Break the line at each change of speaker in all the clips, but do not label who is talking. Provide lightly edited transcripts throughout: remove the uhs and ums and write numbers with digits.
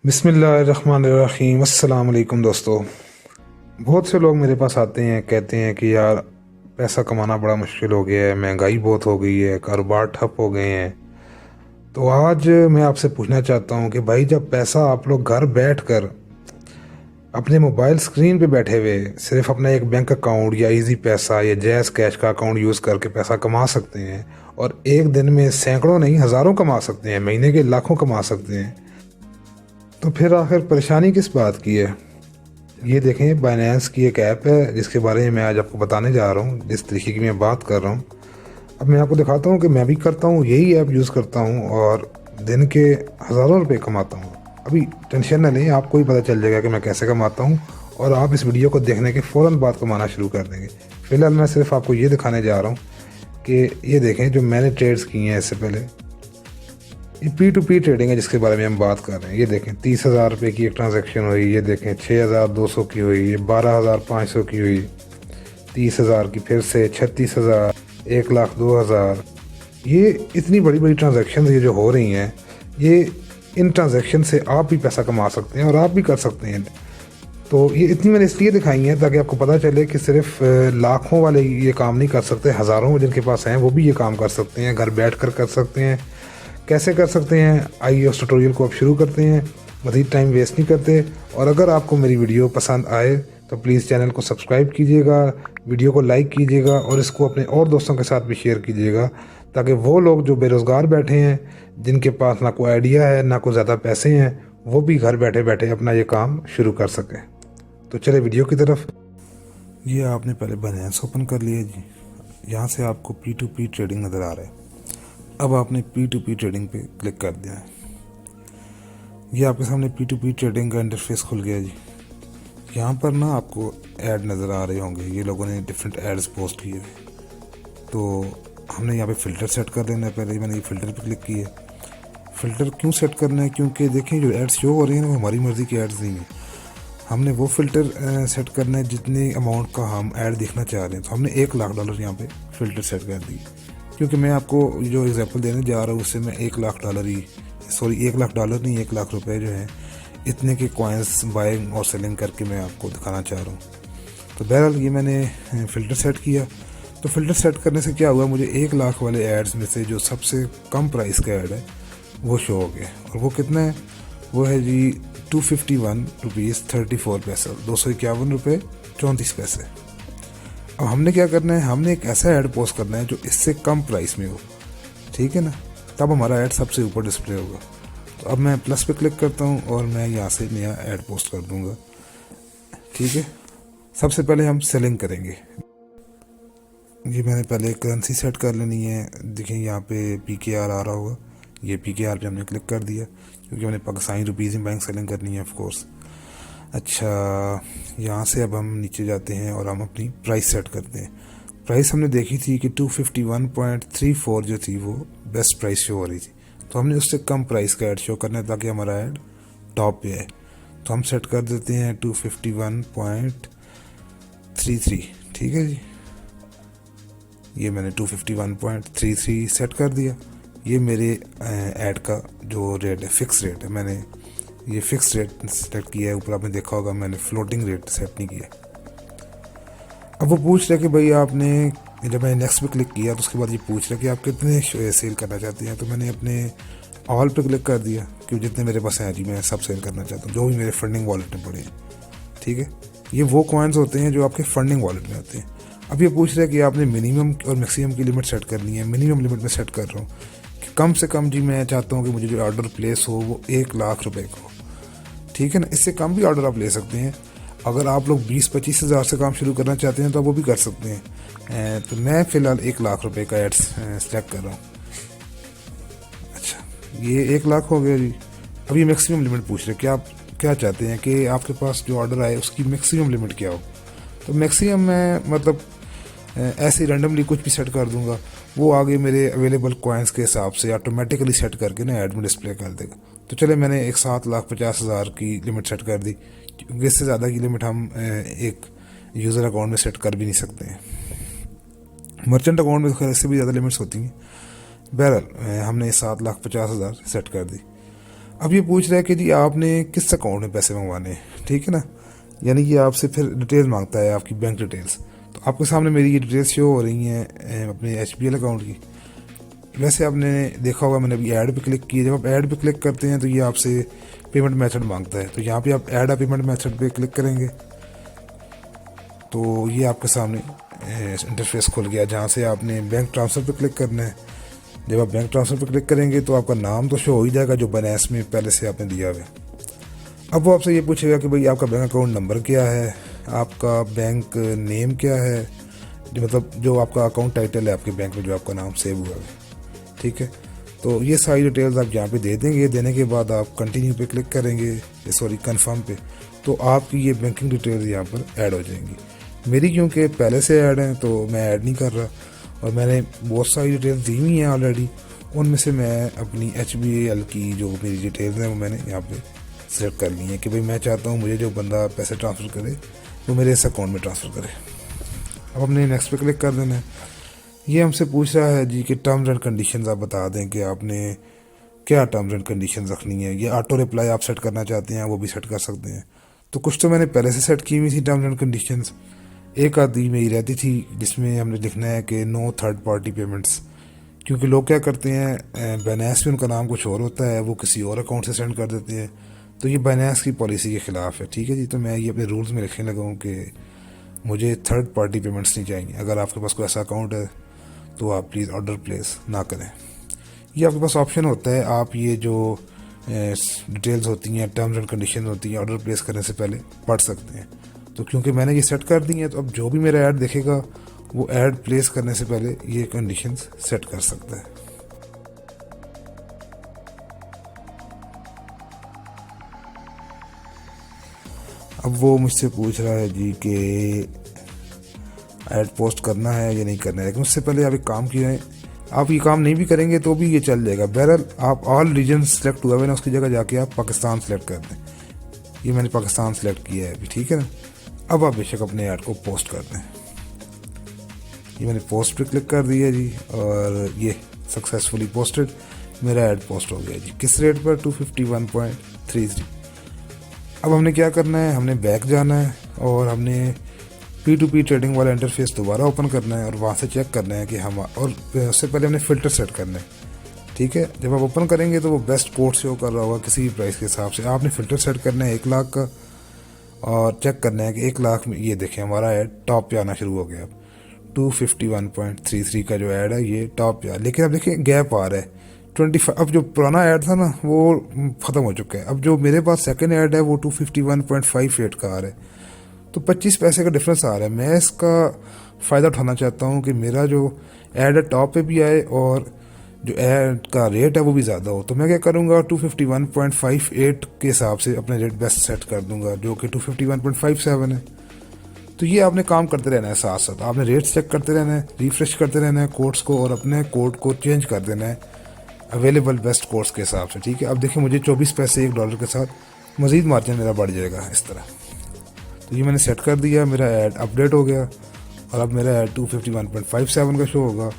बिस्मिल्लाहिर्रहमानिर्रहीम। अस्सलाम वालेकुम दोस्तों। बहुत से लोग मेरे पास आते हैं, कहते हैं कि यार पैसा कमाना बड़ा मुश्किल हो गया है, महंगाई बहुत हो गई है, कारोबार ठप हो गए हैं। तो आज मैं आपसे पूछना चाहता हूँ कि भाई जब पैसा आप लोग घर बैठ कर अपने मोबाइल स्क्रीन पे बैठे हुए सिर्फ अपना एक बैंक अकाउंट या इजी पैसा या जैज़ कैश का अकाउंट यूज़ करके पैसा कमा सकते हैं और एक दिन में सैकड़ों नहीं हज़ारों कमा सकते हैं, महीने के लाखों कमा सकते हैं, तो फिर आखिर परेशानी किस बात की है। ये देखें, बाइनेंस की एक ऐप है जिसके बारे में मैं आज आपको बताने जा रहा हूँ, जिस तरीके की मैं बात कर रहा हूँ। अब मैं आपको दिखाता हूँ कि मैं भी करता हूँ, यही ऐप यूज़ करता हूँ और दिन के हज़ारों रुपए कमाता हूँ। अभी टेंशन ना लें, आपको ही पता चल जाएगा कि मैं कैसे कमाता हूँ और आप इस वीडियो को देखने के फ़ौरन बाद कमाना शुरू कर देंगे। फ़िलहाल मैं सिर्फ आपको ये दिखाने जा रहा हूँ कि ये देखें जो मैंने ट्रेड्स किए हैं इससे पहले। ये P2P ट्रेडिंग है जिसके बारे में हम बात कर रहे हैं। ये देखें 30,000 रुपये की एक ट्रांजैक्शन हुई, ये देखें 6,200 की हुई, ये 12,500 की हुई, 30,000 की, फिर से 36,000, 1,02,000। ये इतनी बड़ी बड़ी ट्रांजैक्शन ये जो हो रही हैं, ये इन ट्रांजैक्शन से आप भी पैसा कमा सकते हैं और आप भी कर सकते हैं। तो ये इतनी मैंने इसलिए दिखाई हैं ताकि आपको पता चले कि सिर्फ लाखों वाले ये काम नहीं कर सकते, हज़ारों जिनके पास हैं वो भी ये काम कर सकते हैं, घर बैठ कर सकते हैं। कैसे कर सकते हैं, आइए उस ट्यूटोरियल को अब शुरू करते हैं, मज़ीद टाइम वेस्ट नहीं करते। और अगर आपको मेरी वीडियो पसंद आए तो प्लीज़ चैनल को सब्सक्राइब कीजिएगा, वीडियो को लाइक कीजिएगा और इसको अपने और दोस्तों के साथ भी शेयर कीजिएगा, ताकि वो लोग जो बेरोज़गार बैठे हैं, जिनके पास ना कोई आइडिया है ना कोई ज़्यादा पैसे हैं, वो भी घर बैठे बैठे अपना ये काम शुरू कर सकें। तो चले वीडियो की तरफ। ये आपने पहले बाइनेंस ओपन कर लिया जी। यहाँ से आपको P2P ट्रेडिंग नज़र आ रहा है। अब आपने P2P ट्रेडिंग पे क्लिक कर दिया है। ये आपके सामने P2P ट्रेडिंग का इंटरफेस खुल गया जी। यहाँ पर ना आपको ऐड नज़र आ रहे होंगे, ये लोगों ने डिफरेंट एड्स पोस्ट किए हुए। तो हमने यहाँ पे फ़िल्टर सेट कर लेना है। पहले ही मैंने ये फ़िल्टर पे क्लिक किया। फ़िल्टर क्यों सेट करना है, क्योंकि देखें जो एड्स शो हो रही हैं वो हमारी मर्ज़ी की एड्स नहीं है। हमने वो फ़िल्टर सेट करना है जितने अमाउंट का हम ऐड देखना चाह रहे हैं। तो हमने $1,00,000 यहाँ पे फ़िल्टर सेट कर दी, क्योंकि मैं आपको जो एग्जांपल देने जा रहा हूँ उससे मैं $1,00,000 ही, सॉरी $1,00,000 नहीं, $1,00,000 जो है इतने के कॉइन्स बाइंग और सेलिंग करके मैं आपको दिखाना चाह रहा हूँ। तो बहरहाल ये मैंने फ़िल्टर सेट किया। तो फ़िल्टर सेट करने से क्या हुआ, मुझे 1,00,000 वाले एड्स में से जो सबसे कम प्राइस का ऐड है वो शो हो गया। और वो कितना है, वो है जी ₹251.34, ₹251.34। अब हमने क्या करना है, हमने एक ऐसा ऐड पोस्ट करना है जो इससे कम प्राइस में हो, ठीक है ना, तब हमारा ऐड सबसे ऊपर डिस्प्ले होगा। तो अब मैं प्लस पे क्लिक करता हूँ और मैं यहाँ से नया ऐड पोस्ट कर दूँगा, ठीक है। सबसे पहले हम सेलिंग करेंगे। ये मैंने पहले करेंसी सेट कर लेनी है। देखें यहाँ पे PKR आ रहा होगा, ये PKR पे हमने क्लिक कर दिया क्योंकि हमने पाकिस्तानी रुपीज़ में बैंक सेलिंग करनी है ऑफ कोर्स। अच्छा, यहाँ से अब हम नीचे जाते हैं और हम अपनी प्राइस सेट करते हैं। प्राइस हमने देखी थी कि 251.34 जो थी वो बेस्ट प्राइस शो हो रही थी, तो हमने उससे कम प्राइस का ऐड शो करना है ताकि हमारा ऐड टॉप पे है। तो हम सेट कर देते हैं 251.33, ठीक है जी। ये मैंने 251.33 सेट कर दिया। ये मेरे ऐड का जो रेट है, फिक्स रेट है, मैंने ये फिक्स रेट सेट किया है। ऊपर आपने देखा होगा मैंने फ्लोटिंग रेट सेट नहीं किया। अब वो पूछ रहा है कि भाई आपने, जब मैंने नेक्स्ट पे क्लिक किया तो उसके बाद ये पूछ रहा है कि आप कितने सेल करना चाहते हैं। तो मैंने अपने ऑल पे क्लिक कर दिया कि जितने मेरे पास हैं जी मैं सब सेल करना चाहता हूँ, जो भी मेरे फंडिंग वॉलेट में पड़े हैं, ठीक है। ये वो कॉइन्स होते हैं जो आपके फंडिंग वॉलेट में होते हैं। अब ये पूछ रहा है कि आपने मिनिमम और मैक्सिमम की लिमिट सेट करनी है। मिनिमम लिमिट में सेट कर रहा हूँ कि कम से कम जी मैं चाहता हूँ कि मुझे जो ऑर्डर प्लेस हो वो $1,00,000 का हो, ठीक है ना। इससे कम भी ऑर्डर आप ले सकते हैं। अगर आप लोग 20-25 हज़ार से काम शुरू करना चाहते हैं तो आप वो भी कर सकते हैं। तो मैं फ़िलहाल $1,00,000 का एड्स सेलेक्ट कर रहा हूँ। अच्छा, ये 1,00,000 हो गया जी। अब ये मैक्सिमम लिमिट पूछ रहे हैं कि आप क्या चाहते हैं कि आपके पास जो ऑर्डर आए उसकी मैक्सिमम लिमिट क्या हो। तो मैक्सिमम मैं मतलब ऐसे रैंडमली कुछ भी सेट कर दूंगा, वो आगे मेरे अवेलेबल कॉइन्स के हिसाब से ऑटोमेटिकली सेट करके ना ऐड में डिस्प्ले कर देगा। तो चले मैंने एक 7,50,000 की लिमिट सेट कर दी, क्योंकि इससे ज़्यादा की लिमिट हम एक यूज़र अकाउंट में सेट कर भी नहीं सकते हैं। मर्चेंट अकाउंट में तो खैर इससे भी ज़्यादा लिमिट्स होती हैं। बहरहाल हमने 7,50,000 सेट कर दी। अब ये पूछ रहा है कि जी आपने किस अकाउंट में पैसे मंगवाने हैं, ठीक है ना, यानी कि आपसे फिर डिटेल्स मांगता है, आपकी बैंक डिटेल्स। तो आपके सामने मेरी ये डिटेल्स शो हो रही हैं अपने HBL अकाउंट की। वैसे आपने देखा होगा मैंने अभी ऐड पे क्लिक किया, जब आप ऐड पे क्लिक करते हैं तो ये आपसे पेमेंट मेथड मांगता है। तो यहाँ पे आप ऐड अ पेमेंट मेथड पे क्लिक करेंगे तो ये आपके सामने इंटरफेस खुल गया, जहाँ से आपने बैंक ट्रांसफ़र पे क्लिक करना है। जब आप बैंक ट्रांसफ़र पे क्लिक करेंगे तो आपका नाम तो शो हो ही जाएगा जो बाइनेंस में पहले से आपने दिया हुआ है। अब वो आपसे ये पूछेगा कि भाई आपका बैंक अकाउंट नंबर क्या है, आपका बैंक नेम क्या है, जो मतलब जो आपका अकाउंट टाइटल है आपके बैंक में जो आपका नाम सेव हुआ है, ठीक है। तो ये सारी डिटेल्स आप यहाँ पे दे देंगे। देने के बाद आप कंटिन्यू पे क्लिक करेंगे, सॉरी कंफर्म पे, तो आपकी ये बैंकिंग डिटेल्स यहाँ पर ऐड हो जाएंगी। मेरी क्योंकि पहले से ऐड हैं तो मैं ऐड नहीं कर रहा, और मैंने बहुत सारी डिटेल्स दी हुई हैं ऑलरेडी। उनमें से मैं अपनी HBL की जो मेरी डिटेल्स हैं वो मैंने यहाँ पे सेलेक्ट कर ली है कि भाई मैं चाहता हूँ मुझे जो बंदा पैसे ट्रांसफ़र करे वो मेरे इस अकाउंट में ट्रांसफ़र करे। अब हमने नेक्स्ट पे क्लिक कर देना है। ये हमसे पूछ रहा है जी कि टर्म्स एंड कंडीशंस आप बता दें कि आपने क्या टर्म्स एंड कंडीशंस रखनी है। ये ऑटो रिप्लाई आप सेट करना चाहते हैं वो भी सेट कर सकते हैं। तो कुछ तो मैंने पहले से सेट की हुई थी टर्म्स एंड कंडीशंस, एक आधी मेरी रहती थी जिसमें हमने लिखना है कि नो थर्ड पार्टी पेमेंट्स, क्योंकि लोग क्या करते हैं बाइनेंस में उनका नाम कुछ और होता है, वो किसी और अकाउंट से सेंड कर देते हैं, तो ये बाइनेंस की पॉलिसी के ख़िलाफ़ है, ठीक है जी। तो मैं ये अपने रूल्स में लिखने लगा हूँ कि मुझे थर्ड पार्टी पेमेंट्स नहीं चाहिए। अगर आपके पास कोई ऐसा अकाउंट है तो आप प्लीज़ ऑर्डर प्लेस ना करें। ये आपके पास ऑप्शन होता है, आप ये जो डिटेल्स होती हैं, टर्म्स एंड कंडीशन होती हैं, ऑर्डर प्लेस करने से पहले पढ़ सकते हैं। तो क्योंकि मैंने ये सेट कर दी है तो अब जो भी मेरा ऐड देखेगा वो ऐड प्लेस करने से पहले ये कंडीशंस सेट कर सकता है। अब वो मुझसे पूछ रहा है जी कि ऐड पोस्ट करना है या नहीं करना है, लेकिन उससे पहले आप एक काम किए हैं, आप ये काम नहीं भी करेंगे तो भी ये चल जाएगा। बहरहाल आप ऑल रीजन सेलेक्ट हुआ है ना, उसकी जगह जाके आप पाकिस्तान सेलेक्ट कर दें। ये मैंने पाकिस्तान सेलेक्ट किया है अभी, ठीक है ना। अब आप बेशक अपने ऐड को पोस्ट कर दें। ये मैंने पोस्ट पे क्लिक कर दिया जी और ये सक्सेसफुली पोस्टेड, मेरा ऐड पोस्ट हो गया जी। किस रेट पर? 251.33। अब हमने क्या करना है, हमने बैक जाना है और हमने P2P ट्रेडिंग वाला इंटरफेस दोबारा ओपन करना है और वहाँ से चेक करना है कि हम, और उससे पहले हमने फ़िल्टर सेट करना है, ठीक है। जब आप ओपन करेंगे तो वो बेस्ट कोड शो कर रहा होगा किसी भी प्राइस के हिसाब से। आपने फ़िल्टर सेट करना है 1 लाख का और चेक करना है कि 1 लाख में ये देखें हमारा ऐड टॉप पे आना शुरू हो गया। अब 251.33 का जो ऐड है ये टॉप पे आ, लेकिन अब देखिए गैप आ रहा है 25। अब जो पुराना ऐड था ना वो ख़त्म हो चुका है। अब जो मेरे पास सेकंड ऐड है वो 251.58 का आ रहा है, तो 25 पैसे का डिफरेंस आ रहा है। मैं इसका फ़ायदा उठाना चाहता हूँ कि मेरा जो ऐड है टॉप पे भी आए और जो ऐड का रेट है वो भी ज़्यादा हो। तो मैं क्या करूँगा, 251.58 के हिसाब से अपने रेट बेस्ट सेट कर दूँगा जो कि 251.57 है। तो ये आपने काम करते रहना है, साथ साथ आपने रेट चेक करते रहना है, रिफ्रेश करते रहना है कोड्स को और अपने कोड को चेंज कर देना है अवेलेबल बेस्ट कोड्स के हिसाब से, ठीक है। अब देखिए मुझे 24 पैसे $1 के साथ मज़ीद मार्जिन मेरा बढ़ जाएगा इस तरह। तो ये मैंने सेट कर दिया, मेरा ऐड अपडेट हो गया और अब मेरा ऐड 251.57 का शो होगा।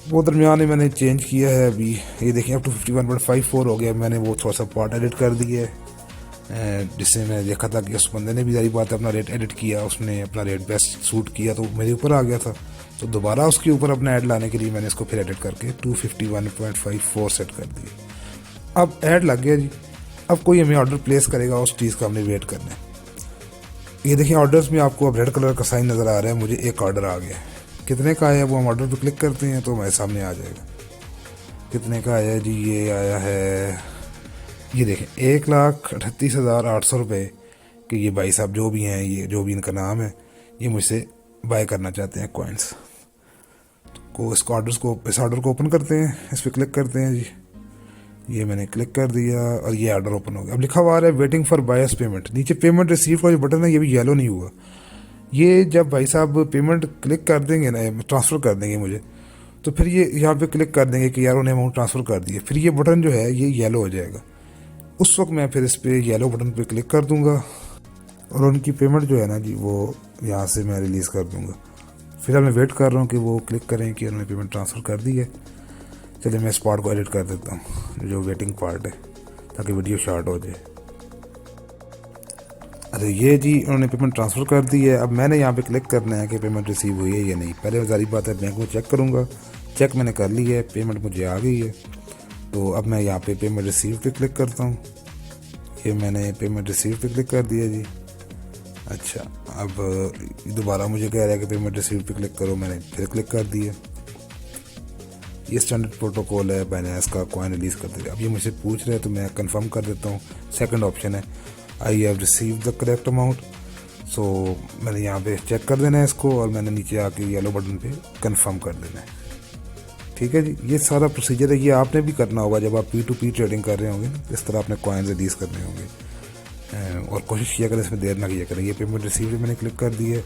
वो दरमियान में मैंने चेंज किया है अभी, ये देखिए अब 251.54 हो गया। मैंने वो थोड़ा सा पार्ट एडिट कर दिया है जिससे मैंने देखा था कि उस बंदे ने भी सारी बात अपना रेट एडिट किया, उसने अपना रेट बेस्ट सूट किया तो मेरे ऊपर आ गया था। तो दोबारा उसके ऊपर अपना ऐड लाने के लिए मैंने इसको फिर एडिट करके 251.54 सेट कर दिया। अब ऐड लग गया जी। अब कोई हमें ऑर्डर प्लेस करेगा, उस चीज़ का हमने वेट करना है। ये देखिए ऑर्डर्स में आपको अब रेड कलर का साइन नज़र आ रहा है, मुझे एक ऑर्डर आ गया। कितने का आया वो हम ऑर्डर पे क्लिक करते हैं तो हमारे सामने आ जाएगा कितने का आया जी। ये आया है, ये देखें 1,38,800 रुपये कि ये भाई साहब जो भी हैं, ये जो भी इनका नाम है, ये मुझसे बाय करना चाहते हैं कॉइन्स। तो इस ऑर्डर को ओपन करते हैं, इस पर क्लिक करते हैं जी। ये मैंने क्लिक कर दिया और ये ऑर्डर ओपन हो गया। अब लिखा हुआ आ रहा है वेटिंग फॉर बायर्स पेमेंट। नीचे पेमेंट रिसीव का जो बटन है ये भी येलो नहीं हुआ। ये जब भाई साहब पेमेंट क्लिक कर देंगे ना, ट्रांसफ़र कर देंगे मुझे, तो फिर ये यहाँ पे क्लिक कर देंगे कि यार उन्हें अमाउंट ट्रांसफ़र कर दिए, फिर ये बटन जो है ये येलो हो जाएगा। उस वक्त मैं फिर इस पर येलो बटन पे क्लिक कर दूँगा और उनकी पेमेंट जो है ना जी वो यहाँ से मैं रिलीज़ कर दूँगा। फिर मैं वेट कर रहा हूँ कि वो क्लिक करें कि उन्होंने पेमेंट ट्रांसफ़र कर दी है। चलिए मैं इस पार्ट को एडिट कर देता हूँ, जो वेटिंग पार्ट है। ताकि वीडियो शॉर्ट हो जाए। अच्छा ये जी उन्होंने पेमेंट ट्रांसफ़र कर दी है। अब मैंने यहाँ पे क्लिक करना है कि पेमेंट रिसीव हुई है या नहीं। पहले सारी बात है बैंक में चेक करूँगा, चेक मैंने कर ली है, पेमेंट मुझे आ गई है। तो अब मैं यहाँ पे पेमेंट रिसीव पे क्लिक करता हूँ। ये मैंने पेमेंट रिसीव पे क्लिक कर दिया जी। अच्छा अब दोबारा मुझे कह रहा है कि पेमेंट रिसीव पे क्लिक करो, मैंने फिर क्लिक कर दिया। ये स्टैंडर्ड प्रोटोकॉल है बाइनेंस का, कॉइन रिलीज़ कर दे। अब ये मुझसे पूछ रहा है तो मैं कंफर्म कर देता हूँ। सेकंड ऑप्शन है I have receive the correct amount. So मैंने यहाँ पे चेक कर देना है इसको और मैंने नीचे आके येलो बटन पे कंफर्म कर देना है। ठीक है जी, ये सारा प्रोसीजर है। ये आपने भी करना होगा जब आप P2P ट्रेडिंग कर रहे होंगे ना, इस तरह आपने कॉइन रिलीज़ करने होंगे। और कोशिश किया करें इसमें देर ना किया करें। ये पेमेंट रिसीव पे मैंने क्लिक कर दी है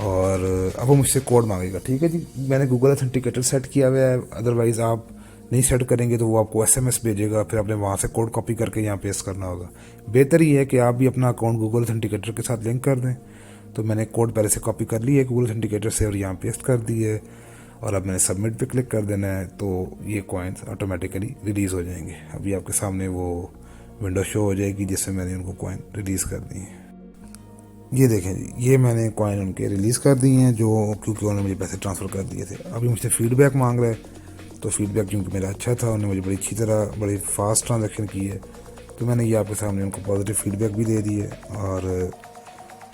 और अब वो मुझसे कोड मांगेगा। ठीक है जी, मैंने गूगल ऑथेंटिकेटर सेट किया हुआ है, अदरवाइज़ आप नहीं सेट करेंगे तो वो आपको SMS भेजेगा, फिर आपने वहाँ से कोड कॉपी करके यहाँ पेस्ट करना होगा। बेहतर ही है कि आप भी अपना अकाउंट गूगल ऑथेंटिकेटर के साथ लिंक कर दें। तो मैंने कोड पहले से कॉपी कर ली है गूगल ऑथेंटिकेटर से और यहाँ पेस्ट कर दी है और अब मैंने सबमिट पे क्लिक कर देना है। तो ये कॉइन्स ऑटोमेटिकली रिलीज़ हो जाएंगे। अभी आपके सामने वो विंडो शो हो जाएगी जिससे मैंने उनको कॉइन रिलीज़ कर दी है। ये देखें जी, ये मैंने कॉइन उनके रिलीज़ कर दी हैं जो क्योंकि उन्होंने मुझे पैसे ट्रांसफ़र कर दिए थे। अभी मुझसे फ़ीडबैक मांग रहा है, तो फीडबैक क्योंकि मेरा अच्छा था, उन्होंने मुझे बड़ी अच्छी तरह बड़ी फास्ट ट्रांजैक्शन की है, तो मैंने ये आपके सामने उनको पॉजिटिव फीडबैक भी दे दी है। और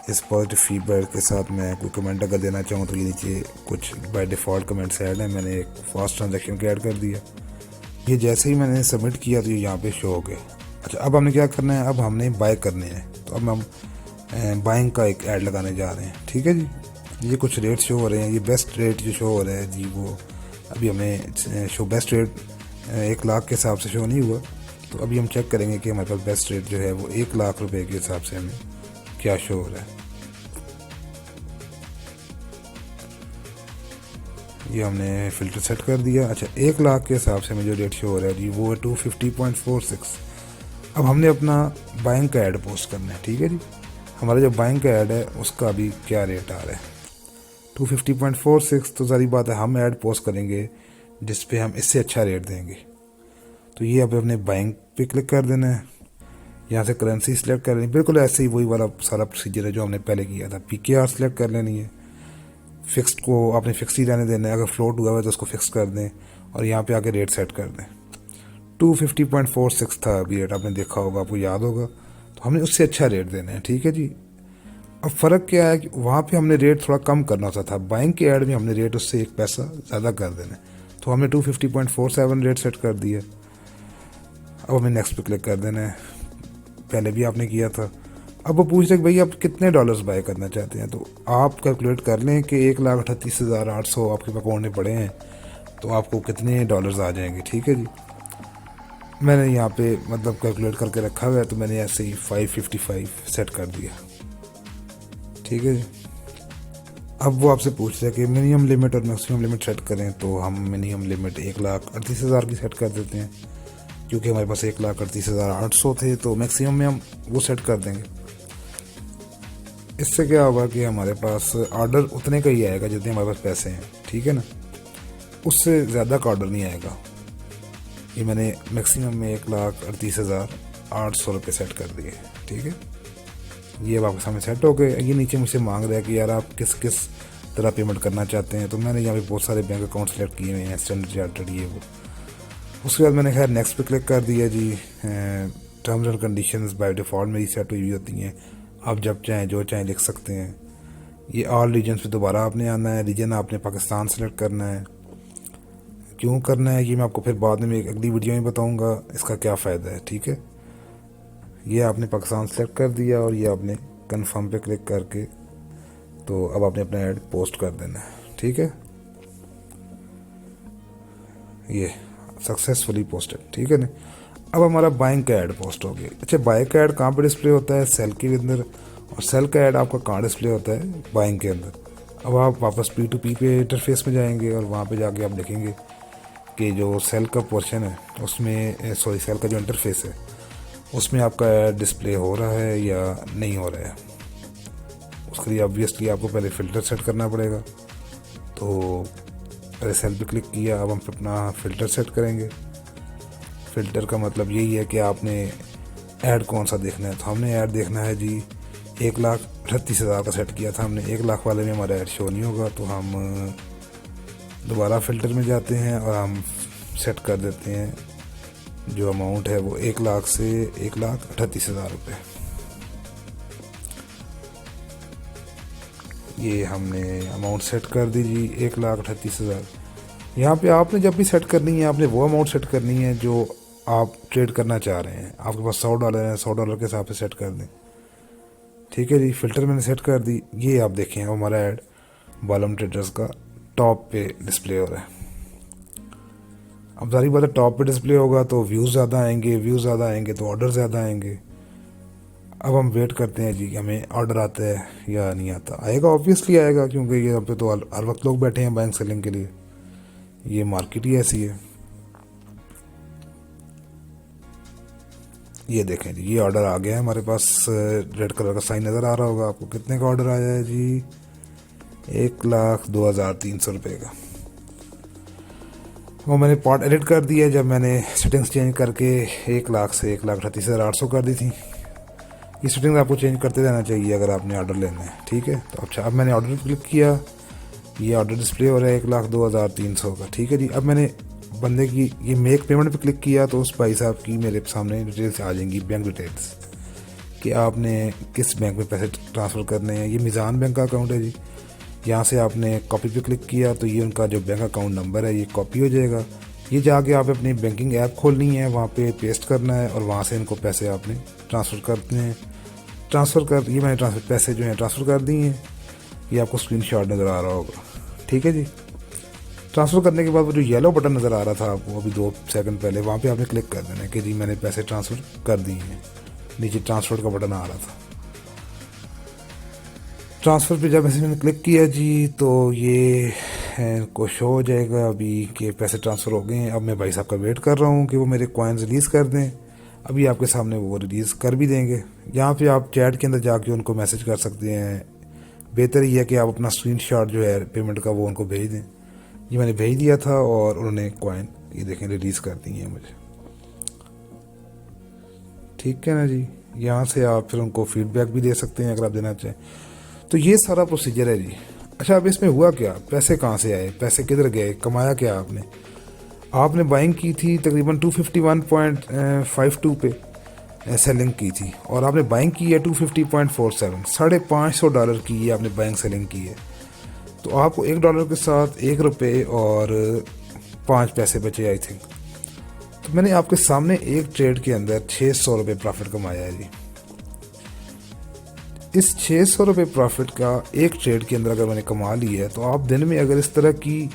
इस पॉजिटिव फीडबैक के साथ मैं कोई कमेंट अगर देना चाहूँ तो ये नीचे कुछ बाय डिफ़ॉल्ट कमेंट्स ऐड हैं, मैंने एक फास्ट ट्रांजैक्शन का ऐड कर दिया। ये जैसे ही मैंने सबमिट किया तो ये यहाँ पे शो हो गए। अच्छा अब हमने क्या करना है, अब हमने बाय करने हैं, तो अब हम बाइंग का एक ऐड लगाने जा रहे हैं। ठीक है जी, ये कुछ रेट शो हो रहे हैं। ये बेस्ट रेट जो शो हो रहा है जी, वो अभी हमें शो बेस्ट रेट 1 लाख के हिसाब से शो नहीं हुआ, तो अभी हम चेक करेंगे कि हमारे पास बेस्ट रेट जो है वो 1 लाख रुपए के हिसाब से हमें क्या शो हो रहा है। ये हमने फ़िल्टर सेट कर दिया। अच्छा 1 लाख के हिसाब से हमें जो रेट शो हो रहा है जी वो है 250.46। अब हमने अपना बाइंग का ऐड पोस्ट करना है। ठीक है जी, हमारा जो बाइंग का ऐड है उसका अभी क्या रेट आ रहा है 250.46। तो सारी बात है हम ऐड पोस्ट करेंगे जिस पे हम इससे अच्छा रेट देंगे। तो ये अब अपने बाइंग पे क्लिक कर देना है, यहाँ से करेंसी सिलेक्ट कर लेनी, बिल्कुल ऐसे ही वही वाला सारा प्रोसीजर है जो हमने पहले किया था। PKR सिलेक्ट कर लेनी है, फिक्स्ड को आपने फिक्स ही रहने देना है, अगर फ्लोट हुआ है तो उसको फिक्स कर दें और यहाँ पे आके रेट सेट कर दें। 250.46 था अभी रेट, आपने देखा होगा, आपको याद होगा, तो हमने उससे अच्छा रेट देना है। ठीक है जी, अब फ़र्क क्या है कि वहाँ पे हमने रेट थोड़ा कम करना होता था, बाइंग के ऐड में हमने रेट उससे 1 पैसा ज़्यादा कर देना है, तो हमने 250.47 रेट सेट कर दिया। अब हमें नेक्स्ट पे क्लिक कर देना है, पहले भी आपने किया था। अब वो पूछ रहे कि भाई आप कितने डॉलर्स बाय करना चाहते हैं, तो आप कैलकुलेट कर लें कि 1,38,800 आपके अकाउंट में पड़े हैं, तो आपको कितने डॉलर्स आ जाएंगे। ठीक है जी, मैंने यहाँ पे मतलब कैलकुलेट करके रखा हुआ है, तो मैंने ऐसे ही 555 सेट कर दिया। ठीक है जी, अब वो आपसे पूछ रहे हैं कि मिनिमम लिमिट और मैक्सिमम लिमिट सेट करें, तो हम मिनिमम लिमिट 1,38,000 की सेट कर देते हैं, क्योंकि हमारे पास 1,38,800 थे, तो मैक्सिमम में हम वो सेट कर देंगे। इससे क्या होगा कि हमारे पास ऑर्डर उतने का ही आएगा जितने हमारे पास पैसे हैं। ठीक है ना, उससे ज़्यादा का ऑर्डर नहीं आएगा। ये मैंने मैक्सिमम में 1,38,800 रुपये सेट कर दिए। ठीक है, ये अब आपके सामने सेट हो गए। ये नीचे मुझसे मांग रहा है कि यार आप किस किस तरह पेमेंट करना चाहते हैं, तो मैंने यहाँ पे बहुत सारे बैंक अकाउंट सेलेक्ट किए हुए हैं, स्टैंडर्ड चार्टर्ड ये वो। उसके बाद मैंने खैर नेक्स्ट पे क्लिक कर दिया जी। Terms and conditions by default मेरी सेट हुई होती हैं, आप जब चाहें जो चाहें लिख सकते हैं। ये ऑल रीजन्स पे दोबारा आपने आना है, रीजन आपने पाकिस्तान सेलेक्ट करना है। क्यों करना है ये मैं आपको फिर बाद में एक अगली वीडियो में बताऊंगा इसका क्या फ़ायदा है। ठीक है, ये आपने पाकिस्तान सेलेक्ट कर दिया और ये आपने कंफर्म पे क्लिक करके तो अब आपने अपना ऐड पोस्ट कर देना है। ठीक है, ये सक्सेसफुली पोस्टेड। ठीक है ना, अब हमारा बाइंग का ऐड पोस्ट हो गया। अच्छा, बाइंग का ऐड कहाँ पर डिस्प्ले होता है, सेल के अंदर, और सेल का ऐड आपका कहाँ डिस्प्ले होता है, बाइंग के अंदर। अब आप वापस P2P पे इंटरफेस में जाएंगे और वहाँ पे जाके आप देखेंगे कि जो सेल का पोर्शन है उसमें सेल का जो इंटरफेस है उसमें आपका ऐड डिस्प्ले हो रहा है या नहीं हो रहा है। उसके लिए ऑब्वियसली आपको पहले फ़िल्टर सेट करना पड़ेगा। तो पहले सेल पे क्लिक किया, अब हम अपना फ़िल्टर सेट करेंगे। फ़िल्टर का मतलब यही है कि आपने ऐड कौन सा देखना है। तो हमने ऐड देखना है जी 1,38,000 का सेट किया था हमने। 1 लाख वाले में हमारा ऐड शो नहीं होगा, तो हम दोबारा फ़िल्टर में जाते हैं और हम सेट कर देते हैं जो अमाउंट है वो 1 लाख से 1,38,000 रुपये। ये हमने अमाउंट सेट कर दी जी 1,38,000। यहाँ पे आपने जब भी सेट करनी है आपने वो अमाउंट सेट करनी है जो आप ट्रेड करना चाह रहे हैं। आपके पास $100 है, $100 के हिसाब से सेट कर दें। ठीक है जी, फ़िल्टर मैंने सेट कर दी। ये आप देखें हमारा ऐड बालम ट्रेडर्स का टॉप पे डिस्प्ले हो रहा है। अब सारी बात है, टॉप पे डिस्प्ले होगा तो व्यूज़ ज़्यादा आएंगे तो ऑर्डर ज़्यादा आएंगे। अब हम वेट करते हैं जी हमें ऑर्डर आता है या नहीं आता। आएगा, ऑब्वियसली आएगा, क्योंकि ये यहाँ पे तो हर वक्त लोग बैठे हैं बाइंग सेलिंग के लिए। ये मार्केट ही ऐसी है। ये देखें जी, ये ऑर्डर आ गया है हमारे पास। रेड कलर का साइन नज़र आ रहा होगा आपको। कितने का ऑर्डर आया है जी? 1,02,300 रुपये का। वो मैंने पार्ट एडिट कर दिया जब मैंने सेटिंग्स चेंज करके 1 लाख से 1,38,800 कर दी थी। ये सेटिंग्स आपको चेंज करते रहना चाहिए अगर आपने ऑर्डर लेना है। ठीक है, तो अच्छा, अब मैंने ऑर्डर क्लिक किया, ये ऑर्डर डिस्प्ले हो रहा है 1,02,300 का। ठीक है जी, अब मैंने बंदे की ये मेक पेमेंट पे क्लिक किया तो उस भाई साहब की मेरे सामने डिटेल्स आ जाएंगी, बैंक डिटेल्स, कि आपने किस बैंक में पैसे ट्रांसफ़र करने हैं। ये मीज़ान बैंक का अकाउंट है जी। यहाँ से आपने कॉपी पे क्लिक किया तो ये उनका जो बैंक अकाउंट नंबर है ये कॉपी हो जाएगा। ये जाके आप अपनी बैंकिंग ऐप खोलनी है, वहाँ पे पेस्ट करना है और वहाँ से इनको पैसे आपने ट्रांसफ़र करते हैं। ये मैंने पैसे जो हैं ट्रांसफ़र कर दिए हैं। ये आपको स्क्रीनशॉट नज़र आ रहा होगा। ठीक है जी, ट्रांसफ़र करने के बाद वो जो येलो बटन नज़र आ रहा था आपको अभी 2 सेकंड पहले, वहाँ पे आपने क्लिक कर देना है कि जी मैंने पैसे ट्रांसफ़र कर दिए हैं। नीचे ट्रांसफ़र का बटन आ रहा था। ट्रांसफ़र पे जब मैंने क्लिक किया जी तो ये को शो हो जाएगा अभी कि पैसे ट्रांसफ़र हो गए हैं। अब मैं भाई साहब का वेट कर रहा हूँ कि वो मेरे कॉइन्स रिलीज़ कर दें। अभी आपके सामने वो रिलीज़ कर भी देंगे। यहाँ पे आप चैट के अंदर जाके उनको मैसेज कर सकते हैं। बेहतर ये है कि आप अपना स्क्रीनशॉट जो है पेमेंट का वो उनको भेज दें। ये मैंने भेज दिया था और उन्होंने कॉइन ये देखें रिलीज़ कर दी है मुझे। ठीक है ना जी, यहाँ से आप फिर उनको फीडबैक भी दे सकते हैं अगर आप देना चाहें। तो ये सारा प्रोसीजर है जी। अच्छा, अब इसमें हुआ क्या, पैसे कहाँ से आए, पैसे किधर गए, कमाया क्या आपने बाइंग की थी तकरीबन 251.52 पे सेलिंग की थी और आपने बाइंग की है 250.47, $550 की ये आपने बाइंग सेलिंग की है। तो आपको $1 के साथ ₹1 और 5 पैसे बचे आई थिंक। तो मैंने आपके सामने एक ट्रेड के अंदर ₹600 प्रॉफिट कमाया है जी। इस ₹600 प्रॉफिट का एक ट्रेड के अंदर अगर मैंने कमा ली है तो आप दिन में अगर इस तरह की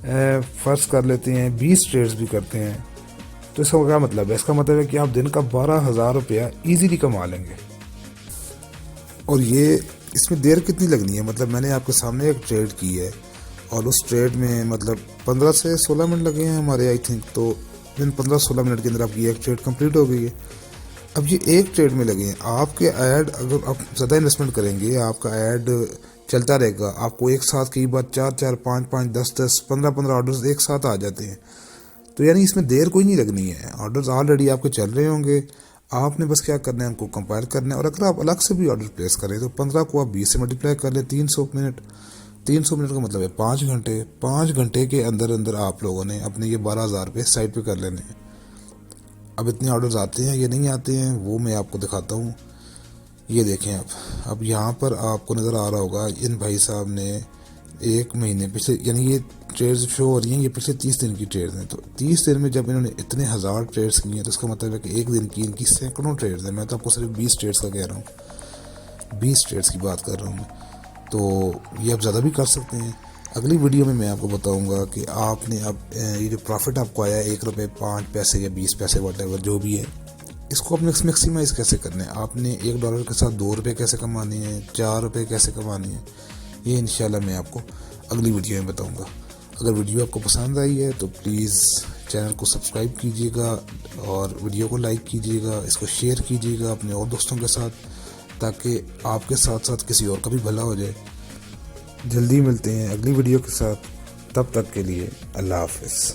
फ़र्ज कर लेते हैं 20 ट्रेड्स भी करते हैं तो इसका क्या मतलब है? इसका मतलब है कि आप दिन का ₹12,000 ईजीली कमा लेंगे। और ये इसमें देर कितनी लगनी है? मतलब मैंने आपके सामने एक ट्रेड की है और उस ट्रेड में मतलब 15 से 16 मिनट लगे हैं हमारे आई थिंक। तो इन 15-16 मिनट के अंदर आपकी एक ट्रेड कंप्लीट हो गई है। अब ये एक ट्रेड में लगे हैं। आपके ऐड अगर आप ज़्यादा इन्वेस्टमेंट करेंगे आपका ऐड चलता रहेगा। आपको एक साथ कई बार 4-4, 5-5, 10-10, 15-15 ऑर्डर्स एक साथ आ जाते हैं। तो यानी इसमें देर कोई नहीं लगनी है। ऑर्डर्स ऑलरेडी आपके चल रहे होंगे, आपने बस क्या करना है उनको कंपाइल करना है। और अगर आप अलग से भी ऑर्डर प्लेस करें तो 15 को आप 20 से मल्टीप्लाई कर लें, 300 मिनट। 300 मिनट का मतलब है 5 घंटे। 5 घंटे के अंदर अंदर आप लोगों ने अपने ये ₹12,000 साइड पे कर लेने हैं। अब इतने ऑर्डर्स आते हैं या नहीं आते हैं वो मैं आपको दिखाता हूँ। ये देखें आप, अब यहाँ पर आपको नज़र आ रहा होगा इन भाई साहब ने एक महीने पिछले, यानी ये ट्रेड्स शो हो रही हैं, ये पिछले 30 दिन की ट्रेड्स हैं। तो 30 दिन में जब इन्होंने इतने 1000 ट्रेड्स की हैं तो इसका मतलब है कि एक दिन की इनकी सैकड़ों ट्रेड्स हैं। मैं तो आपको सिर्फ 20 ट्रेड्स का कह रहा हूँ, 20 ट्रेड्स की बात कर रहा हूँ मैं। तो ये आप ज़्यादा भी कर सकते हैं। अगली वीडियो में मैं आपको बताऊंगा कि आपने अब ये जो प्रॉफिट आपको आया ₹1, 5 पैसे या 20 पैसे वॉटेवर जो भी है, इसको अपने मैक्सिमाइज़ कैसे करना है। आपने $1 के साथ ₹2 कैसे कमाने हैं, ₹4 कैसे कमाने हैं, ये इंशाल्लाह मैं आपको अगली वीडियो में बताऊंगा। अगर वीडियो आपको पसंद आई है तो प्लीज़ चैनल को सब्सक्राइब कीजिएगा और वीडियो को लाइक कीजिएगा, इसको शेयर कीजिएगा अपने और दोस्तों के साथ, ताकि आपके साथ साथ किसी और का भी भला हो जाए। जल्दी मिलते हैं अगली वीडियो के साथ, तब तक के लिए अल्लाह हाफ़िज़।